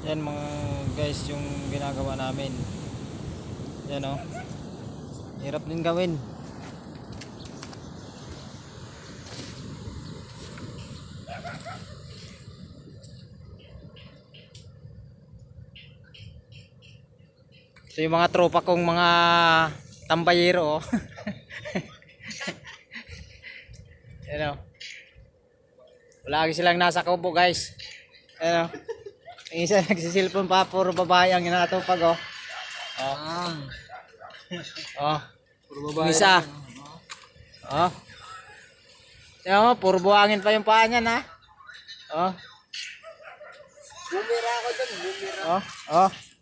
Yan mga guys yung ginagawa namin. Yan o. Hirap din gawin. Ito yung mga tropa kong mga tambayero. Oh. Yan o. Lagi silang nasa kubo guys. Yan o. Yung isa nagsisilpon pa, puro babae ang inatupag oh. Oh. Oh. Puro Yung babae. isa. Oh. Yan o, puro buhangin pa yung paa niyan ha. Oh. Bumira ako dun, bumira. Oh. Oh.